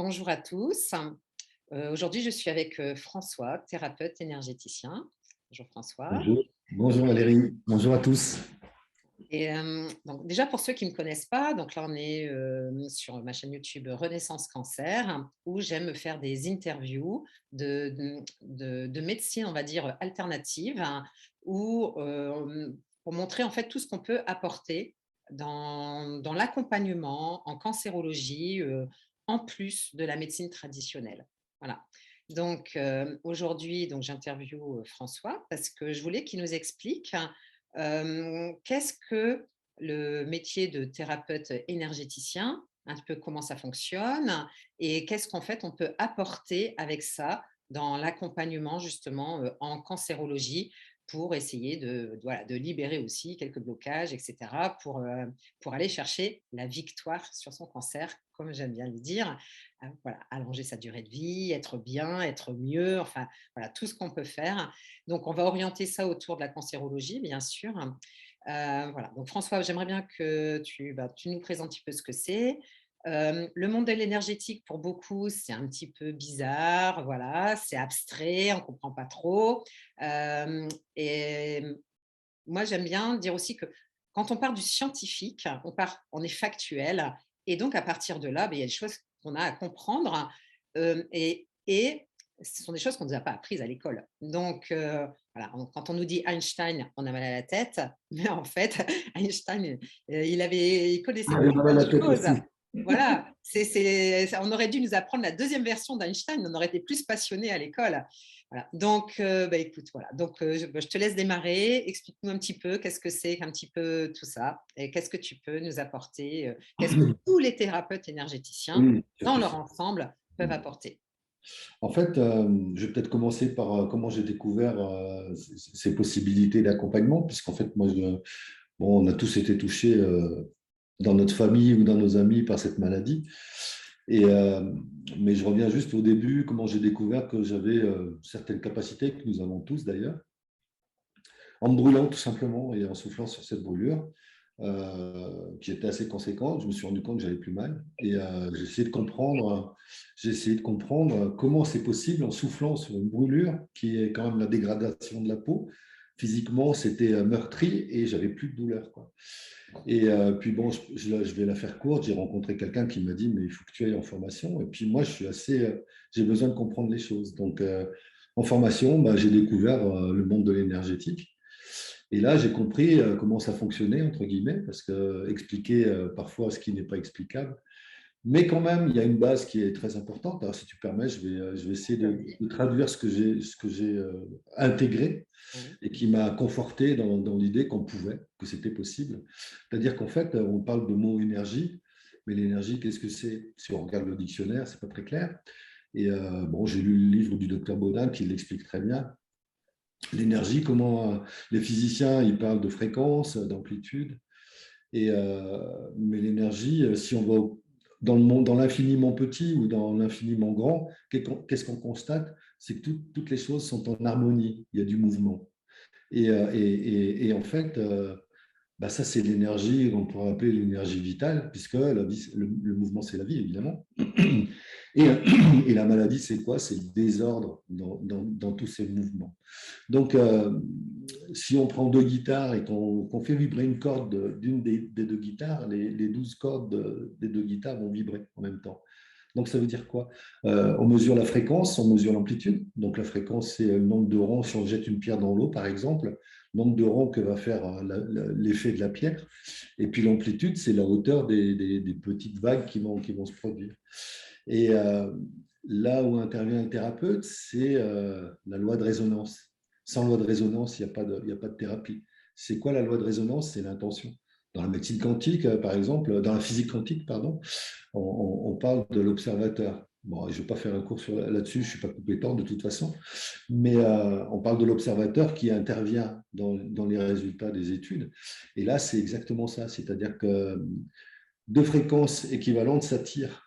Bonjour à tous. Aujourd'hui, je suis avec François, thérapeute énergéticien. Bonjour François. Bonjour. Bonjour Valérie, bonjour à tous. Et donc déjà pour ceux qui ne me connaissent pas, donc là on est sur ma chaîne YouTube Renaissance Cancer, où j'aime faire des interviews de médecine, on va dire alternative, hein, où, pour montrer en fait tout ce qu'on peut apporter dans l'accompagnement en cancérologie, en plus de la médecine traditionnelle. Voilà. Donc aujourd'hui, donc j'interviewe François parce que je voulais qu'il nous explique qu'est-ce que le métier de thérapeute énergéticien, un peu comment ça fonctionne et qu'est-ce qu'en fait on peut apporter avec ça dans l'accompagnement justement en cancérologie pour essayer voilà, de libérer aussi quelques blocages, etc., pour aller chercher la victoire sur son cancer, comme j'aime bien le dire. Voilà, allonger sa durée de vie, être bien, être mieux, enfin, voilà, tout ce qu'on peut faire. Donc, on va orienter ça autour de la cancérologie, bien sûr. Voilà. Donc, François, j'aimerais bien que tu nous présentes un petit peu ce que c'est. Le monde de l'énergétique, pour beaucoup, c'est un petit peu bizarre, voilà, c'est abstrait, on ne comprend pas trop. Et moi, j'aime bien dire aussi que quand on part du scientifique, on est factuel, et donc à partir de là, il y a des choses qu'on a à comprendre, et ce sont des choses qu'on ne nous a pas apprises à l'école. Donc, voilà, quand on nous dit Einstein, on a mal à la tête, mais en fait, Einstein, il connaissait J'avais plein, mal à plein la de tête choses. aussi. Voilà, on aurait dû nous apprendre la deuxième version d'Einstein, on aurait été plus passionnés à l'école. Voilà. Donc, écoute, voilà. Donc, je te laisse démarrer. Explique-nous un petit peu qu'est-ce que c'est qu'un petit peu tout ça et qu'est-ce que tu peux nous apporter, qu'est-ce que tous les thérapeutes énergéticiens, Oui, dans surtout leur ça. ensemble, peuvent apporter. En fait, je vais peut-être commencer par comment j'ai découvert ces possibilités d'accompagnement, puisqu'en fait, bon, on a tous été touchés dans notre famille ou dans nos amis par cette maladie. Et, mais je reviens juste au début, comment j'ai découvert que j'avais certaines capacités, que nous avons tous d'ailleurs, en me brûlant tout simplement et en soufflant sur cette brûlure qui était assez conséquente. Je me suis rendu compte que j'avais plus mal et j'ai essayé de comprendre comment c'est possible en soufflant sur une brûlure qui est quand même la dégradation de la peau. Physiquement, c'était meurtri et j'avais plus de douleur, quoi. Et puis bon, je vais la faire courte. J'ai rencontré quelqu'un qui m'a dit, mais il faut que tu ailles en formation. Et puis moi, j'ai besoin de comprendre les choses. Donc, en formation, bah, j'ai découvert le monde de l'énergétique. Et là, j'ai compris comment ça fonctionnait, entre guillemets, parce que expliquer parfois ce qui n'est pas explicable. Mais quand même, il y a une base qui est très importante. Alors, si tu permets, je vais essayer Vas-y. de traduire ce que j'ai intégré Oui. et qui m'a conforté dans l'idée qu'on pouvait, que c'était possible. C'est-à-dire qu'en fait, on parle de mot énergie, mais l'énergie, qu'est-ce que c'est? Si on regarde le dictionnaire, c'est pas très clair. Et bon, j'ai lu le livre du docteur Baudin qui l'explique très bien. L'énergie, comment les physiciens, ils parlent de fréquence, d'amplitude. Et, mais l'énergie, si on va dans le monde, dans l'infiniment petit ou dans l'infiniment grand, qu'est-ce qu'on constate? C'est que toutes les choses sont en harmonie, il y a du mouvement. Et en fait, bah ça, c'est l'énergie qu'on pourrait appeler l'énergie vitale, puisque le mouvement, c'est la vie, évidemment. Et, et la maladie, c'est quoi? C'est le désordre dans tous ces mouvements. Donc, si on prend deux guitares et qu'on fait vibrer une corde d'une des deux guitares, les 12 cordes des deux guitares vont vibrer en même temps. Donc, ça veut dire quoi? On mesure la fréquence, on mesure l'amplitude. Donc, la fréquence, c'est le nombre de ronds. Si on jette une pierre dans l'eau, par exemple, le nombre de ronds que va faire l'effet de la pierre. Et puis, l'amplitude, c'est la hauteur des petites vagues qui vont se produire. Et là où intervient le thérapeute, c'est la loi de résonance. Sans loi de résonance, il y a pas de thérapie. C'est quoi la loi de résonance? C'est l'intention. Dans la médecine quantique, par exemple, dans la physique quantique, pardon, on parle de l'observateur. Bon, je ne vais pas faire un cours là-dessus, je ne suis pas compétent de toute façon, mais on parle de l'observateur qui intervient dans les résultats des études. Et là, c'est exactement ça, c'est-à-dire que deux fréquences équivalentes s'attirent.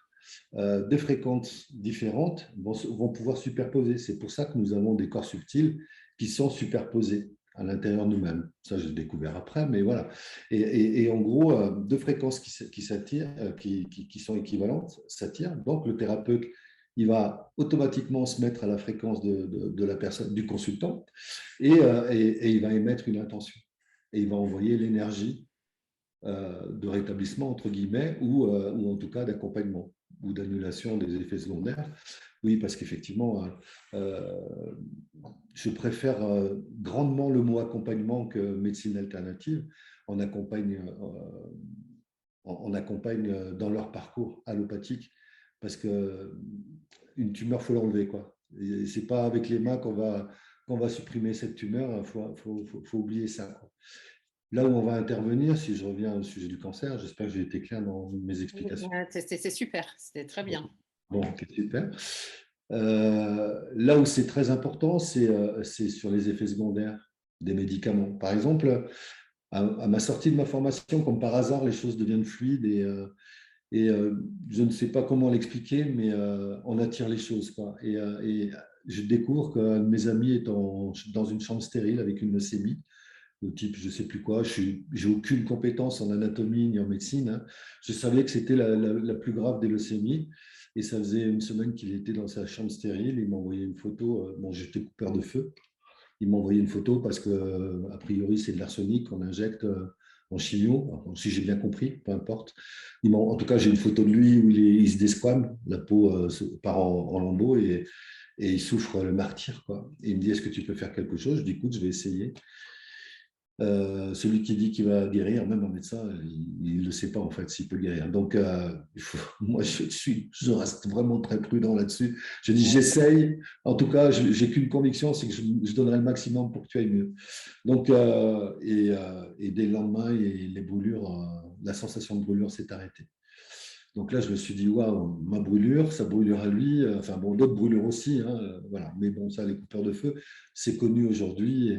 Deux fréquences différentes vont pouvoir superposer. C'est pour ça que nous avons des corps subtils qui sont superposés. à l'intérieur de nous-mêmes. Ça, j'ai découvert après, mais voilà. Et en gros, deux fréquences qui s'attirent, qui sont équivalentes, s'attirent. Donc, le thérapeute, il va automatiquement se mettre à la fréquence de la personne, du consultant, et il va émettre une intention. Et il va envoyer l'énergie de rétablissement, entre guillemets, ou en tout cas d'accompagnement ou d'annulation des effets secondaires. Oui, parce qu'effectivement, je préfère grandement le mot accompagnement que médecine alternative. On accompagne, on accompagne dans leur parcours allopathique parce qu'une tumeur, il faut l'enlever, quoi. Ce n'est pas avec les mains qu'on va supprimer cette tumeur, il faut oublier ça, quoi. Là où on va intervenir, si je reviens au sujet du cancer, j'espère que j'ai été clair dans mes explications. C'est super, c'était très bien. Bon, ok, super. Là où c'est très important, c'est sur les effets secondaires des médicaments. Par exemple, à ma sortie de ma formation, comme par hasard, les choses deviennent fluides et je ne sais pas comment l'expliquer, mais on attire les choses, quoi. Et je découvre qu'un de mes amis est dans une chambre stérile avec une leucémie de type je ne sais plus quoi. Je n'ai aucune compétence en anatomie ni en médecine, hein. Je savais que c'était la plus grave des leucémies. Et ça faisait une semaine qu'il était dans sa chambre stérile. Il m'a envoyé une photo. Bon, j'étais coupeur de feu. Il m'a envoyé une photo parce que, a priori, c'est de l'arsenic qu'on injecte en chimio. Alors, si j'ai bien compris, peu importe. En tout cas, j'ai une photo de lui où il se desquame, la peau part en lambeaux et il souffre le martyre, quoi. Et il me dit, est-ce que tu peux faire quelque chose? Je dis, écoute, je vais essayer. Celui qui dit qu'il va guérir, même un médecin, il ne le sait pas en fait s'il peut guérir. Donc, moi, je reste vraiment très prudent là-dessus. Je dis, j'essaye. En tout cas, j'ai qu'une conviction, c'est que je donnerai le maximum pour que tu ailles mieux. Donc, et dès le lendemain, les brûlures, la sensation de brûlure s'est arrêtée. Donc là, je me suis dit, waouh, ma brûlure, sa brûlure à lui, enfin bon, d'autres brûlures aussi, hein, voilà. Mais bon, ça, les coupeurs de feu, c'est connu aujourd'hui.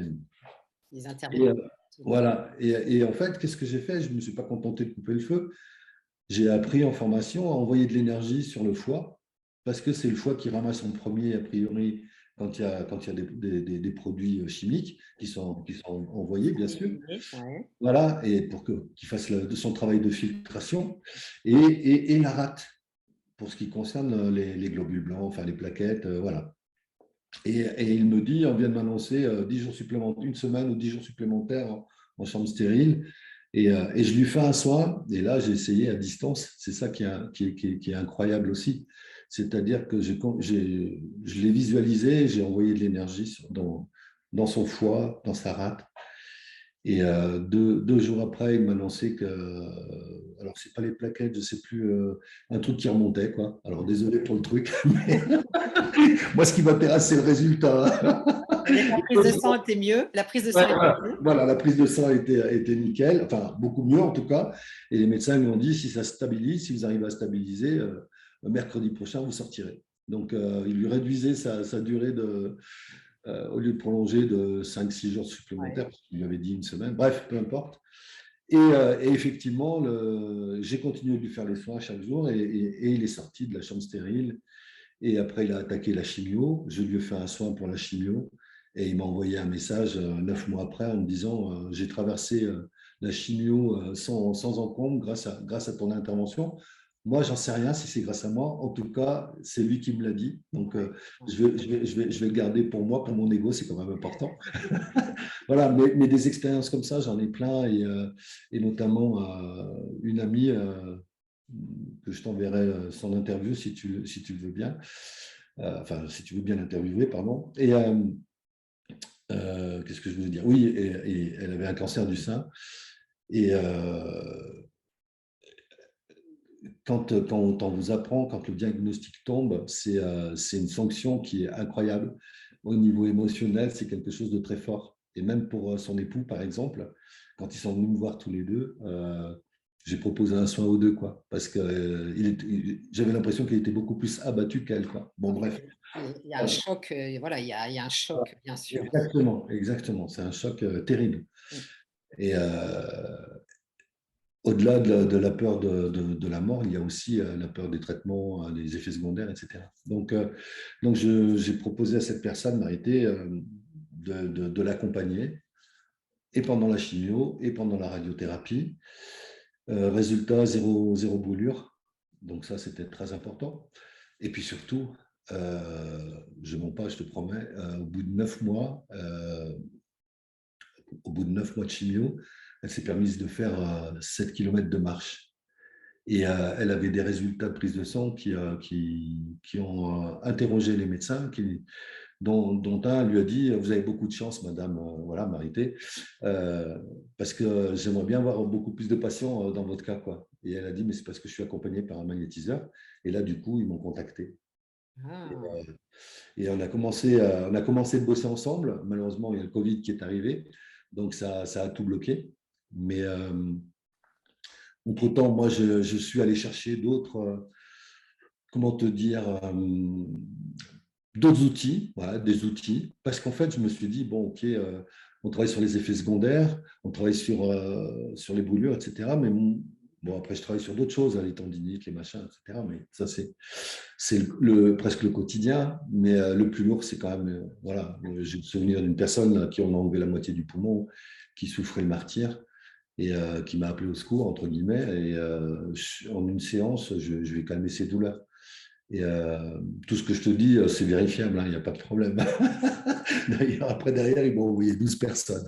Les Et, intermittent. voilà. Et en fait, qu'est-ce que j'ai fait? Je ne me suis pas contenté de couper le feu. J'ai appris en formation à envoyer de l'énergie sur le foie, parce que c'est le foie qui ramasse en premier, a priori, quand il y a des produits chimiques qui sont envoyés, bien sûr. Ouais. Voilà, et pour qu'il fasse son travail de filtration. Et la rate, pour ce qui concerne les globules blancs, enfin les plaquettes, voilà. Et il me dit, on vient de m'annoncer 10 jours supplémentaires, une semaine ou 10 jours supplémentaires en chambre stérile. Et je lui fais un soin. Et là, j'ai essayé à distance. C'est ça qui est incroyable aussi. C'est-à-dire que je l'ai visualisé, j'ai envoyé de l'énergie dans son foie, dans sa rate. Et deux jours après, il m'a annoncé que, alors c'est pas les plaquettes, je sais plus, un truc qui remontait, quoi. Alors désolé pour le truc, mais moi ce qui m'intéresse c'est le résultat. La prise de sang était mieux. La prise de sang était mieux. Voilà, la prise de sang était nickel, enfin beaucoup mieux en tout cas. Et les médecins lui ont dit si ça stabilise, si vous arrivez à stabiliser, mercredi prochain vous sortirez. Donc il lui réduisait sa durée au lieu de prolonger de 5-6 jours supplémentaires, parce qu'il lui avait dit une semaine, bref, peu importe. Et effectivement, j'ai continué de lui faire les soins chaque jour et il est sorti de la chambre stérile. Et après, il a attaqué la chimio. Je lui ai fait un soin pour la chimio et il m'a envoyé un message 9 mois après en me disant j'ai traversé la chimio sans encombre grâce à ton intervention. Moi, j'en sais rien si c'est grâce à moi. En tout cas, c'est lui qui me l'a dit. Donc, je vais le garder pour moi, pour mon ego, c'est quand même important. Voilà, mais des expériences comme ça, j'en ai plein et notamment une amie que je t'enverrai son interview si tu le veux bien. Enfin, si tu veux bien l'interviewer, pardon. Et qu'est-ce que je voulais dire? Oui, et elle avait un cancer du sein. Et quand on vous apprend, quand le diagnostic tombe, c'est une sanction qui est incroyable. Au niveau émotionnel, c'est quelque chose de très fort. Et même pour son époux, par exemple, quand ils sont venus me voir tous les deux, j'ai proposé un soin aux deux, quoi, parce que j'avais l'impression qu'il était beaucoup plus abattu qu'elle, quoi. Bon, bref. Il y a un choc, voilà, il y a un choc, bien sûr. Exactement, exactement. C'est un choc terrible. Et au-delà de la peur de la mort, il y a aussi la peur des traitements, des effets secondaires, etc. Donc j'ai proposé à cette personne, Marité, de l'accompagner et pendant la chimio, et pendant la radiothérapie. Résultat, zéro brûlure. Donc ça, c'était très important. Et puis surtout, je ne mens pas, je te promets, au bout de 9 mois de chimio, elle s'est permise de faire 7 km de marche. Et elle avait des résultats de prise de sang qui ont interrogé les médecins, dont un lui a dit: vous avez beaucoup de chance, madame, voilà, Marité, parce que j'aimerais bien avoir beaucoup plus de patients dans votre cas, quoi. Et elle a dit: mais c'est parce que je suis accompagné par un magnétiseur. Et là, du coup, ils m'ont contacté. Ah. Et on a commencé de bosser ensemble. Malheureusement, il y a le Covid qui est arrivé, donc ça a tout bloqué. Mais entre-temps, moi, je suis allé chercher comment te dire, d'autres outils, voilà, des outils, parce qu'en fait, je me suis dit, bon, ok, on travaille sur les effets secondaires, on travaille sur les brûlures, etc. Mais bon, après, je travaille sur d'autres choses, hein, les tendinites, les machins, etc. Mais ça, c'est presque le quotidien. Mais le plus lourd, c'est quand même, voilà, j'ai le souvenir d'une personne là, qui en a enlevé la moitié du poumon, qui souffrait le martyr et qui m'a appelé au secours, entre guillemets. Et en une séance, je vais calmer ses douleurs. Et tout ce que je te dis, c'est vérifiable, hein, il n'y a pas de problème. D'ailleurs, après, derrière, ils m'ont envoyé 12 personnes.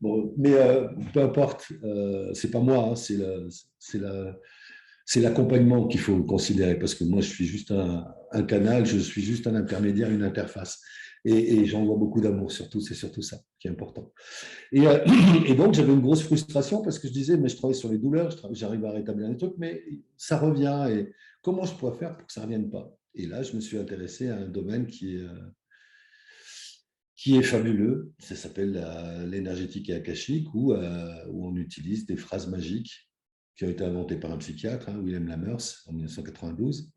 Bon, mais peu importe, c'est pas moi, hein, c'est l'accompagnement qu'il faut considérer, parce que moi, je suis juste un canal, je suis juste un intermédiaire, une interface. Et j'envoie beaucoup d'amour, surtout, c'est surtout ça qui est important. Et, et donc, j'avais une grosse frustration parce que je disais, mais je travaille sur les douleurs, j'arrive à rétablir les trucs, mais ça revient. Et comment je pourrais faire pour que ça ne revienne pas? Et là, je me suis intéressé à un domaine qui est fabuleux. Ça s'appelle l'énergétique et akashique, où on utilise des phrases magiques qui ont été inventées par un psychiatre, hein, William Lammers, en 1992.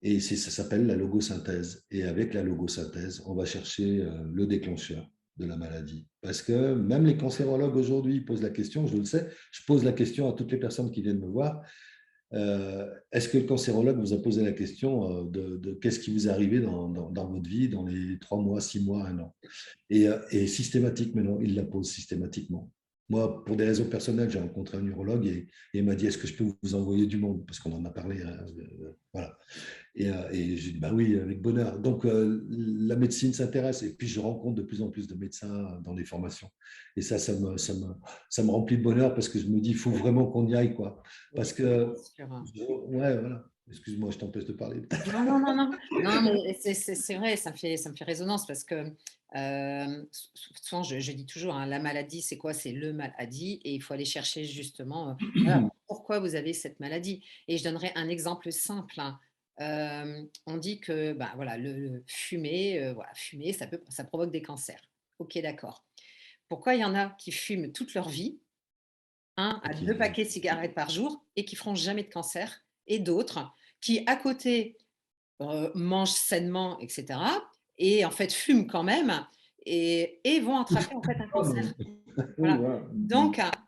Et ça s'appelle la logosynthèse. Et avec la logosynthèse, on va chercher le déclencheur de la maladie. Parce que même les cancérologues aujourd'hui posent la question, je le sais, je pose la question à toutes les personnes qui viennent me voir. Est-ce que le cancérologue vous a posé la question de qu'est-ce qui vous est arrivé dans votre vie dans les 3 mois, 6 mois, 1 an? Et systématique maintenant, il la pose systématiquement. Moi, pour des raisons personnelles, j'ai rencontré un neurologue et il m'a dit: est-ce que je peux vous envoyer du monde? Parce qu'on en a parlé. Voilà. Et j'ai dit: bah oui, avec bonheur. Donc, la médecine s'intéresse. Et puis, je rencontre de plus en plus de médecins dans les formations. Et ça me remplit de bonheur parce que je me dis: il faut vraiment qu'on y aille, quoi. Parce Oui, bien que, sûr. ouais, voilà. Excuse-moi, je t'empêche de parler. Non, non, non, non, non, mais c'est vrai, ça me fait résonance parce que souvent, je dis toujours, hein, la maladie, c'est quoi? C'est le maladie et il faut aller chercher justement voilà, pourquoi vous avez cette maladie. Et je donnerai un exemple simple, hein. On dit que bah, voilà, le fumer, voilà, fumer, ça provoque des cancers. Ok, d'accord. Pourquoi il y en a qui fument toute leur vie, un à Ok. 2 paquets de cigarettes par jour et qui feront jamais de cancer, et d'autres qui, à côté, mangent sainement, et cetera, et en fait fument quand même et vont attraper en fait un cancer. Oui, Voilà. voilà.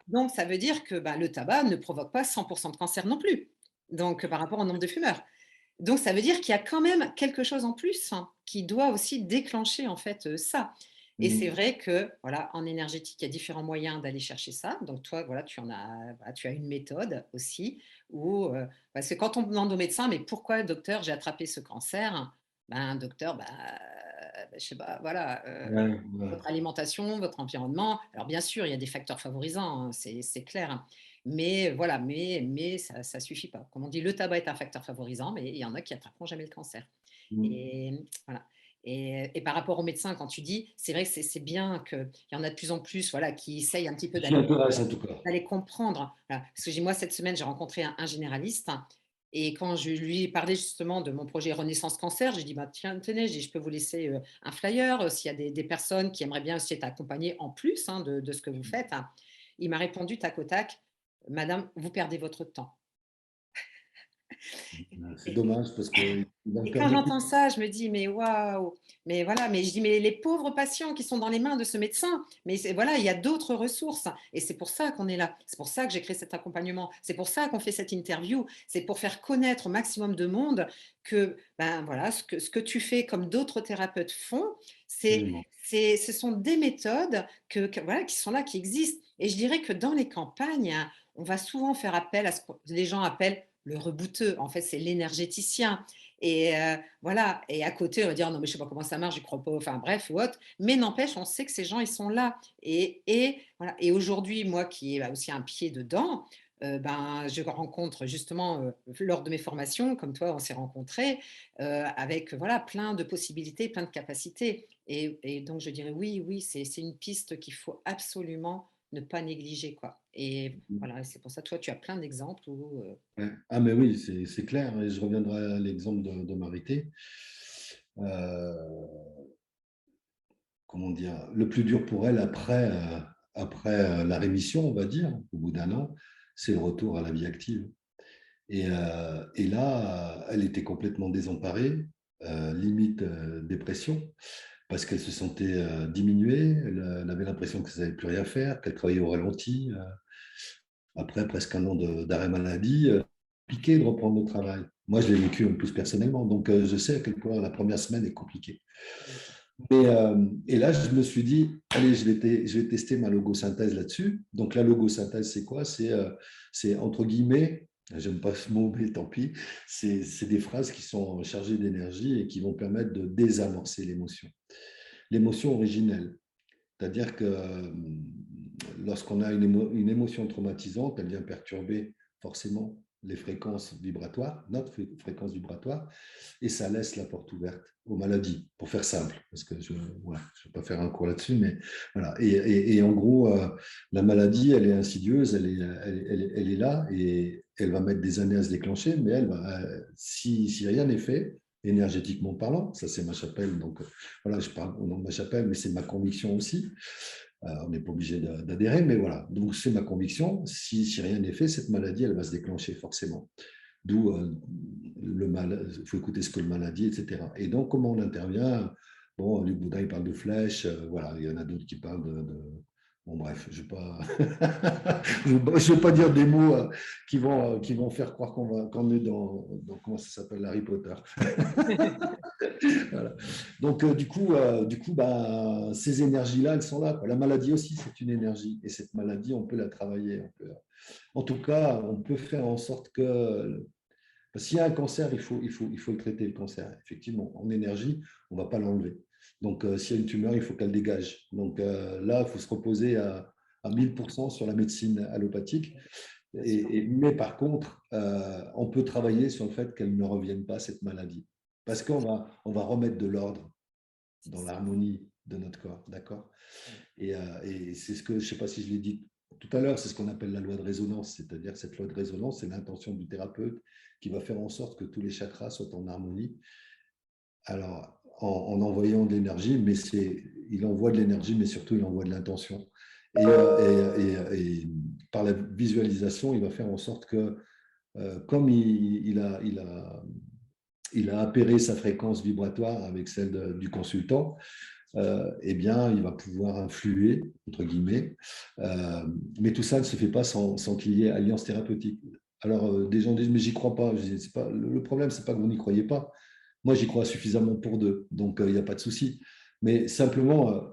Donc ça veut dire que, bah, le tabac ne provoque pas 100 de cancer non plus, donc par rapport au nombre de fumeurs. Donc ça veut dire qu'il y a quand même quelque chose en plus, hein, qui doit aussi déclencher en fait, ça. Et c'est vrai que, voilà, en énergétique, il y a différents moyens d'aller chercher ça. Donc toi, voilà, tu as une méthode aussi où, parce que quand on demande au médecin: «Mais pourquoi docteur j'ai attrapé ce cancer?» Ben docteur, je sais pas, voilà, Ouais, ouais. votre alimentation, votre environnement. Alors bien sûr, il y a des facteurs favorisants, hein, c'est clair, hein. Mais voilà, mais ça suffit pas. Comme on dit, le tabac est un facteur favorisant, mais il y en a qui attraperont jamais le cancer. Et voilà. Et par rapport aux médecins, quand tu dis, c'est vrai que c'est bien qu'il y en a de plus en plus, voilà, qui essayent un petit peu Je suis intéressé en tout cas. d'aller comprendre. Voilà. Parce que moi, cette semaine, j'ai rencontré un généraliste, et quand je lui ai parlé justement de mon projet Renaissance Cancer, j'ai dit: bah, tiens, tenez, je peux vous laisser un flyer s'il y a des personnes qui aimeraient bien aussi être accompagnées en plus, hein, de ce que vous faites, hein. Il m'a répondu tac au tac: Madame, vous perdez votre temps. C'est dommage parce qu'ils vont Et perdre quand beaucoup. j'entends ça, je me dis: «Mais waouh!» Mais voilà, mais je dis: «Mais les pauvres patients qui sont dans les mains de ce médecin». Mais c'est voilà, il y a d'autres ressources et c'est pour ça qu'on est là. C'est pour ça que j'ai créé cet accompagnement. C'est pour ça qu'on fait cette interview. C'est pour faire connaître au maximum de monde que, ben, voilà, ce que tu fais comme d'autres thérapeutes font, c'est Absolument. ce sont des méthodes que voilà, qui sont là, qui existent et je dirais que dans les campagnes, hein, on va souvent faire appel à ce que les gens appellent le rebouteux. En fait, c'est l'énergéticien et voilà, et à côté, on va dire: «Non, mais je sais pas comment ça marche, j'y crois pas», enfin bref ou autre. Mais n'empêche, on sait que ces gens, ils sont là et voilà et aujourd'hui, moi qui ai bah, aussi un pied dedans, ben, je rencontre justement, lors de mes formations, comme toi, on s'est rencontrés, avec voilà, plein de possibilités, plein de capacités et donc je dirais oui, oui, c'est une piste qu'il faut absolument ne pas négliger, quoi et voilà, c'est pour ça, toi, tu as plein d'exemples où, Ouais. Ah, mais oui, c'est clair. Et je reviendrai à l'exemple de Marité. Comment dire, le plus dur pour elle après la rémission, on va dire, au bout d'un an, c'est le retour à la vie active. Et là, elle était complètement désemparée, limite dépression, parce qu'elle se sentait diminuée, elle avait l'impression qu'elle ne savait plus rien faire, qu'elle travaillait au ralenti. Après presque un an d'arrêt maladie, compliqué de reprendre le travail. Moi, je l'ai vécu en plus personnellement, donc je sais à quel point la première semaine est compliquée. Et là, je me suis dit, allez, je vais tester ma logosynthèse là-dessus. Donc, la logosynthèse, c'est quoi? C'est entre guillemets, j'aime pas ce mot, mais tant pis, c'est des phrases qui sont chargées d'énergie et qui vont permettre de désamorcer l'émotion. L'émotion originelle. C'est-à-dire que lorsqu'on a une émotion traumatisante, elle vient perturber forcément les fréquences vibratoires, notre fréquence vibratoire, et ça laisse la porte ouverte aux maladies, pour faire simple, parce que je ne vais pas faire un cours là-dessus, mais voilà. Et en gros, la maladie, elle est insidieuse, elle est là, et elle va mettre des années à se déclencher, mais si rien n'est fait, énergétiquement parlant, ça c'est ma chapelle, donc voilà, je parle au nom de ma chapelle, mais c'est ma conviction aussi. On n'est pas obligé d'adhérer, mais voilà. Donc, c'est ma conviction. Si rien n'est fait, cette maladie, elle va se déclencher forcément. D'où le mal, il faut écouter ce que le mal a dit, etc. Et donc, comment on intervient? Bon, Luc Boudin, il parle de flèches. Voilà, il y en a d'autres qui parlent de. Bon, bref, je ne vais pas... je vais pas dire des mots qui vont faire croire qu'on est comment ça s'appelle, Harry Potter. Voilà. Donc, bah, ces énergies-là, elles sont là, quoi. La maladie aussi, c'est une énergie. Et cette maladie, on peut la travailler. En tout cas, on peut faire en sorte que... S'il y a un cancer, il faut le traiter, le cancer. Effectivement, en énergie, on ne va pas l'enlever. Donc, s'il y a une tumeur, il faut qu'elle dégage. Donc, là, il faut se reposer à 1000% sur la médecine allopathique. bien sûr. Mais par contre, on peut travailler sur le fait qu'elle ne revienne pas, cette maladie. Parce on va remettre de l'ordre C'est dans ça. l'harmonie de notre corps, d'accord? Et c'est ce que, je ne sais pas si je l'ai dit tout à l'heure, c'est ce qu'on appelle la loi de résonance, c'est-à-dire cette loi de résonance, c'est l'intention du thérapeute qui va faire en sorte que tous les chakras soient en harmonie. Alors, en envoyant de l'énergie, mais il envoie de l'énergie, mais surtout il envoie de l'intention. Et par la visualisation, il va faire en sorte que, comme il a appairé sa fréquence vibratoire avec celle du consultant, eh bien, il va pouvoir influer, entre guillemets. Mais tout ça ne se fait pas sans qu'il y ait alliance thérapeutique. Alors, des gens disent, mais j'y crois pas. Le problème, c'est pas que vous n'y croyez pas. Moi, j'y crois suffisamment pour deux, donc il n'y a pas de souci. Mais simplement,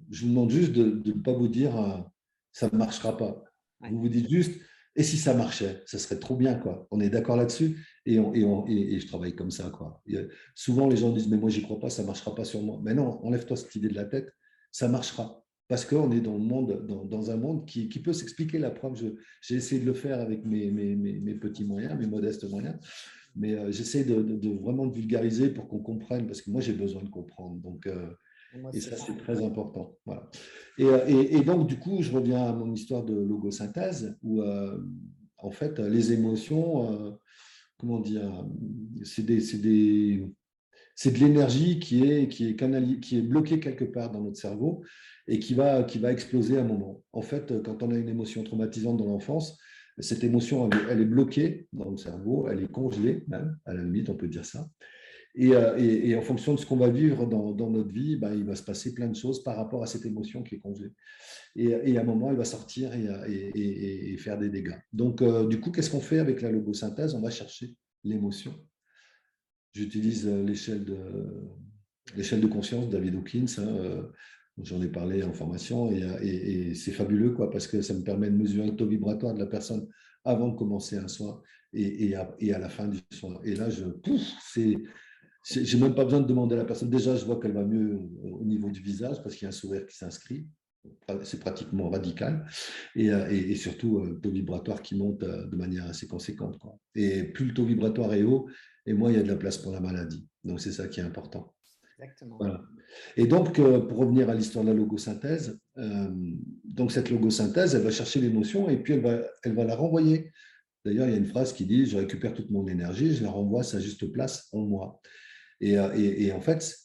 je vous demande juste de ne pas vous dire, ça ne marchera pas. Ouais. Vous vous dites juste, et si ça marchait, ça serait trop bien, quoi. On est d'accord là-dessus, et je travaille comme ça, quoi. Souvent, les gens disent, mais moi, j'y crois pas, ça ne marchera pas sur moi. Mais non, enlève-toi cette idée de la tête, ça marchera. Parce qu'on est dans le monde, dans un monde qui peut s'expliquer. La preuve, j'ai essayé de le faire avec mes petits moyens, mes modestes moyens. Mais j'essaie vraiment de vulgariser pour qu'on comprenne, parce que moi, j'ai besoin de comprendre. Donc, Et moi, et c'est ça, ça. c'est très important. Voilà. Et donc, du coup, je reviens à mon histoire de logosynthèse, où, en fait, les émotions, comment dire, c'est de l'énergie qui est bloquée quelque part dans notre cerveau et qui va exploser à un moment. En fait, quand on a une émotion traumatisante dans l'enfance, Cette émotion, elle est bloquée dans le cerveau, elle est congelée même, à la limite, on peut dire ça. Et en fonction de ce qu'on va vivre dans notre vie, ben, il va se passer plein de choses par rapport à cette émotion qui est congelée. Et à un moment, elle va sortir et faire des dégâts. Donc, du coup, qu'est-ce qu'on fait avec la logosynthèse? On va chercher l'émotion. J'utilise l'échelle de conscience de David Hawkins, hein, j'en ai parlé en formation, et c'est fabuleux, quoi, parce que ça me permet de mesurer le taux vibratoire de la personne avant de commencer un soin et à la fin du soin. Et là, j'ai même pas besoin de demander à la personne. Déjà, je vois qu'elle va mieux au niveau du visage parce qu'il y a un sourire qui s'inscrit. C'est pratiquement radical. Et surtout, le taux vibratoire qui monte de manière assez conséquente, quoi. Et plus le taux vibratoire est haut, et moins il y a de la place pour la maladie. Donc, c'est ça qui est important. Exactement. Voilà. Et donc, pour revenir à l'histoire de la logosynthèse, donc cette logosynthèse, elle va chercher l'émotion et puis elle va la renvoyer. D'ailleurs, il y a une phrase qui dit « Je récupère toute mon énergie, je la renvoie à sa juste place en moi ». Et en fait,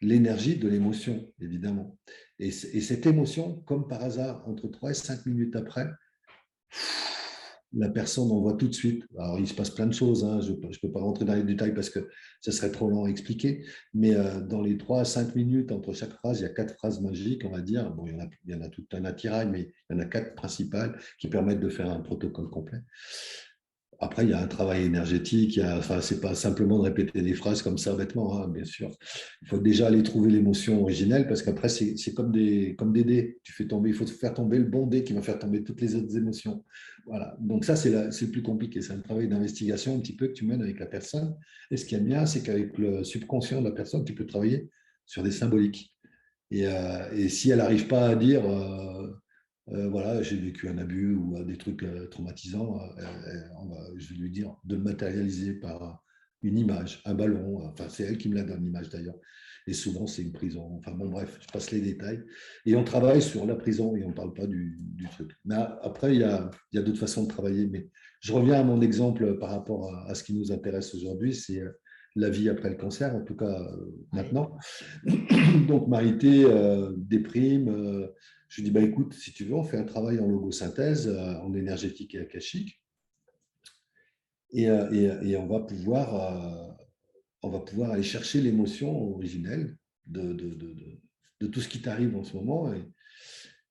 l'énergie de l'émotion, évidemment. Et cette émotion, comme par hasard, entre 3 et 5 minutes après, la personne en voit tout de suite. Alors, il se passe plein de choses, hein. Je ne peux pas rentrer dans les détails parce que ça serait trop long à expliquer, mais dans les 3 à 5 minutes, entre chaque phrase, il y a 4 phrases magiques, on va dire. Bon, il y en a tout un attirail, mais il y en a 4 principales qui permettent de faire un protocole complet. Après, il y a un travail énergétique, enfin, ce n'est pas simplement de répéter des phrases comme ça bêtement, hein, bien sûr. Il faut déjà aller trouver l'émotion originelle parce qu'après, c'est comme des dés. Il faut faire tomber le bon dé qui va faire tomber toutes les autres émotions. Voilà. Donc ça, c'est le plus compliqué. C'est un travail d'investigation un petit peu que tu mènes avec la personne. Et ce qui est bien, c'est qu'avec le subconscient de la personne, tu peux travailler sur des symboliques. Et si elle n'arrive pas à dire voilà, j'ai vécu un abus ou des trucs traumatisants, je vais lui dire de le matérialiser par une image, un ballon. Enfin, c'est elle qui me la donne, l'image d'ailleurs. Et souvent, c'est une prison. Enfin, bon, bref, je passe les détails. Et on travaille sur la prison et on ne parle pas du truc. Mais après, il y a d'autres façons de travailler. Mais je reviens à mon exemple par rapport à ce qui nous intéresse aujourd'hui, c'est la vie après le cancer, en tout cas maintenant. Donc, Marité déprime. Je lui dis, bah, écoute, si tu veux, on fait un travail en logosynthèse, en énergétique et akashique. Et on va pouvoir aller chercher l'émotion originelle de tout ce qui t'arrive en ce moment.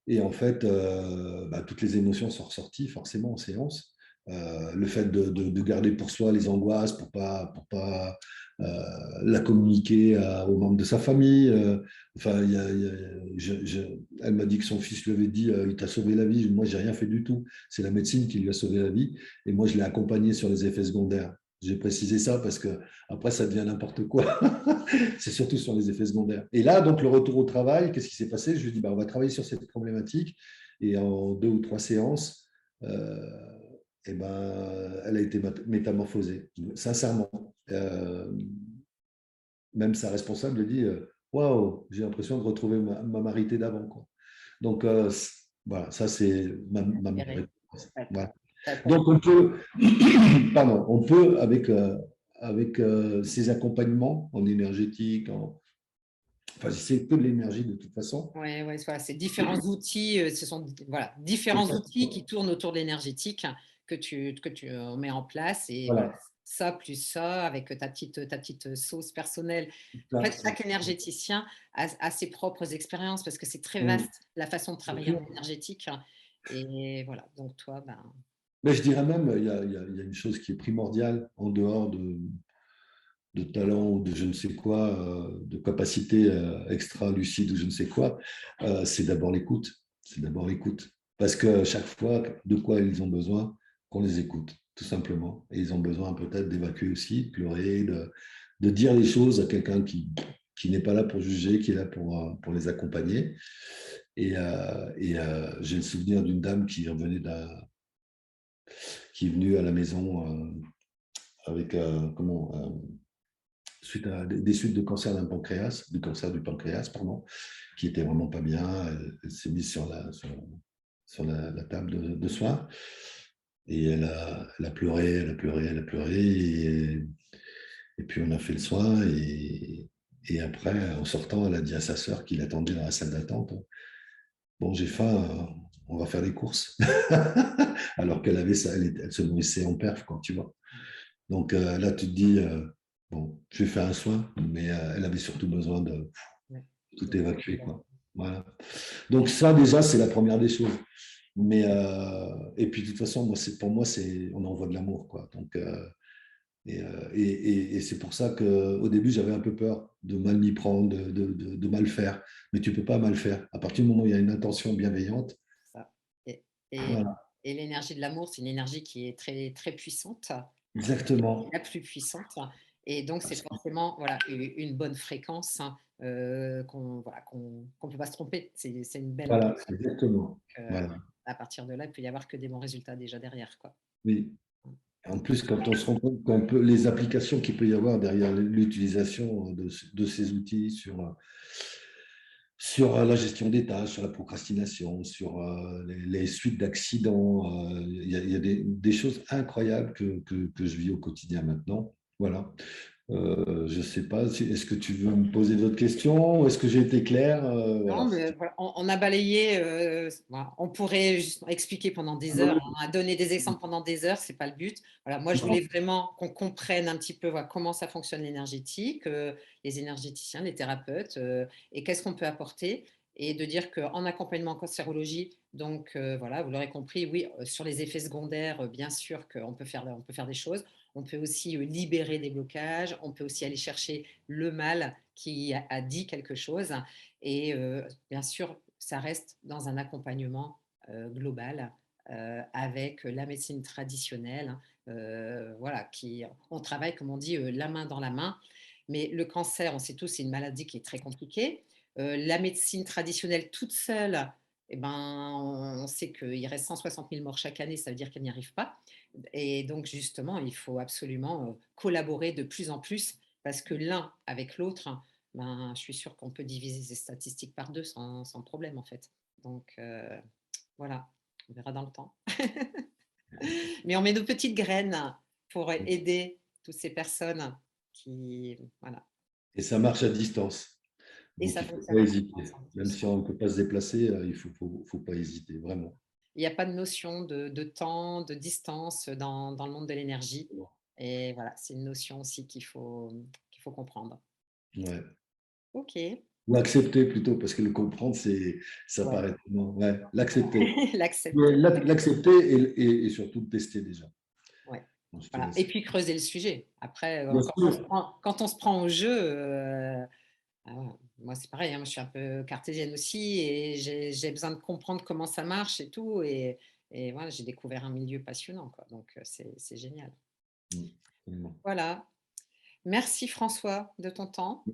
Et en fait, bah, toutes les émotions sont ressorties forcément en séance. Le fait de garder pour soi les angoisses pour pas la communiquer aux membres de sa famille. Enfin, elle m'a dit que son fils lui avait dit il t'a sauvé la vie. Moi, j'ai rien fait du tout. C'est la médecine qui lui a sauvé la vie. Et moi, je l'ai accompagné sur les effets secondaires. J'ai précisé ça parce que après ça devient n'importe quoi. C'est surtout sur les effets secondaires. Et là, donc, le retour au travail, qu'est-ce qui s'est passé? Je lui ai dit, bah, on va travailler sur cette problématique. Et en 2 ou 3 séances, et ben, elle a été métamorphosée, sincèrement. Même sa responsable lui dit waouh, j'ai l'impression de retrouver ma Marité d'avant, quoi. Donc, voilà, ça, c'est ma réponse. Voilà. Donc, on peut, pardon, on peut avec ces accompagnements en énergétique, enfin, c'est que de l'énergie de toute façon. Oui, ouais, voilà, c'est différents outils, ce sont voilà, différents outils qui tournent autour de l'énergétique que tu mets en place et voilà, Voilà. ça plus ça avec ta petite sauce personnelle. En fait, chaque énergéticien a ses propres expériences parce que c'est très vaste la façon de travailler en énergétique et voilà, donc toi, ben Mais je dirais même, il y a une chose qui est primordiale en dehors de talent ou de je ne sais quoi, de capacité extra-lucide ou je ne sais quoi, c'est d'abord l'écoute. C'est d'abord l'écoute. Parce que chaque fois, de quoi ils ont besoin, qu'on les écoute, tout simplement. Et ils ont besoin peut-être d'évacuer aussi, de pleurer, de dire les choses à quelqu'un qui n'est pas là pour juger, qui est là pour les accompagner. Et j'ai le souvenir d'une dame qui est venue à la maison avec suite à des suites de cancer du pancréas, pardon, qui était vraiment pas bien. Elle s'est mise sur la table de soins et elle a pleuré, elle a pleuré, elle a pleuré. Et puis on a fait le soin et après, en sortant, elle a dit à sa sœur qui l'attendait dans la salle d'attente, bon, j'ai faim, on va faire des courses. Alors qu'elle avait ça, elle se nourrissait en perf, quoi, tu vois. Donc là, tu te dis, bon, je vais faire un soin, mais elle avait surtout besoin de Ouais. tout évacuer, quoi. Voilà. Donc ça, déjà, c'est la première des choses. Mais, et puis, de toute façon, moi, pour moi, on envoie de l'amour, quoi. Donc, et c'est pour ça qu'au début, j'avais un peu peur de mal m'y prendre, de mal faire. Mais tu ne peux pas mal faire. À partir du moment où il y a une intention bienveillante, Ça. Et, et, voilà, et l'énergie de l'amour, c'est une énergie qui est très, très puissante, exactement. la plus puissante. Et donc, c'est forcément voilà, une bonne fréquence hein, qu'on voilà, qu'on peut pas se tromper. C'est une belle Voilà, intention. exactement. Euh, Voilà. à partir de là, il peut y avoir que des bons résultats déjà derrière. Quoi. Oui. En plus, quand on se rend compte qu'on peut, les applications qu'il peut y avoir derrière l'utilisation de ces outils sur la gestion des tâches, sur la procrastination, sur les suites d'accidents, il y a des choses incroyables que je vis au quotidien maintenant. Voilà. Je ne sais pas, est-ce que tu veux me poser d'autres questions? Est-ce que j'ai été clair? Non, Voilà. mais voilà, on a balayé. Voilà, on pourrait juste expliquer pendant des heures, Oui, hein, donner des exemples pendant des heures, c'est pas le but. Voilà, moi, je voulais non, vraiment qu'on comprenne un petit peu voilà, comment ça fonctionne l'énergétique, les énergéticiens, les thérapeutes, et qu'est-ce qu'on peut apporter. Et de dire qu'en accompagnement en cancérologie, donc voilà, vous l'aurez compris, oui, sur les effets secondaires, bien sûr on peut faire des choses. On peut aussi libérer des blocages, on peut aussi aller chercher le mal qui a dit quelque chose. Et bien sûr, ça reste dans un accompagnement global avec la médecine traditionnelle. Voilà, on travaille, comme on dit, la main dans la main. Mais le cancer, on sait tous, c'est une maladie qui est très compliquée. La médecine traditionnelle toute seule, eh ben, on sait qu'il reste 160 000 morts chaque année, ça veut dire qu'elle n'y arrive pas. Et donc, justement, il faut absolument collaborer de plus en plus parce que l'un avec l'autre, ben, je suis sûre qu'on peut diviser ces statistiques par deux sans problème, en fait. Donc, voilà, on verra dans le temps. Mais on met nos petites graines pour aider toutes ces personnes qui. Voilà. et ça marche à distance. Et Donc, ça il ne faut fonctionne pas à distance hésiter. en Même plus. si on ne peut pas se déplacer, il ne faut pas hésiter, vraiment. Il n'y a pas de notion de temps, de distance dans le monde de l'énergie. Et voilà, c'est une notion aussi qu'il faut comprendre. Ouais. OK. Ou accepter plutôt, parce que le comprendre, ça Ouais. paraît tellement. Ouais, l'accepter. L'accepter. L'accepter et surtout le tester déjà. Ouais. Bon, je te Voilà. Et laisse. puis creuser le sujet. Après, Bien sûr. quand on se prend au jeu, ah ouais, moi c'est pareil, hein, moi je suis un peu cartésienne aussi et j'ai besoin de comprendre comment ça marche et tout. Et voilà, j'ai découvert un milieu passionnant, quoi. Donc c'est génial. Absolument. Voilà. Merci François de ton temps.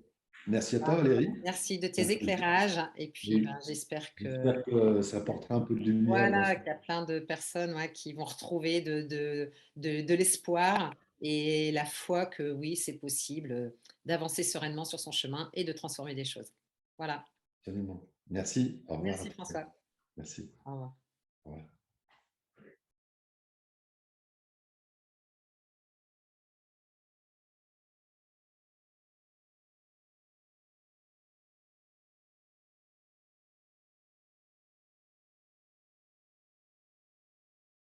Merci à toi, Valérie. Merci de C'est un tes plaisir. éclairages. Et puis Oui. ben, j'espère que J'espère que ça apportera un peu de lumière dans voilà, ce. qu'il y a plein de personnes ouais, qui vont retrouver de l'espoir et la foi que oui, c'est possible d'avancer sereinement sur son chemin et de transformer des choses. Voilà. Absolument. Merci. Au revoir. À Merci très bientôt. François. Merci. Au revoir. Au revoir.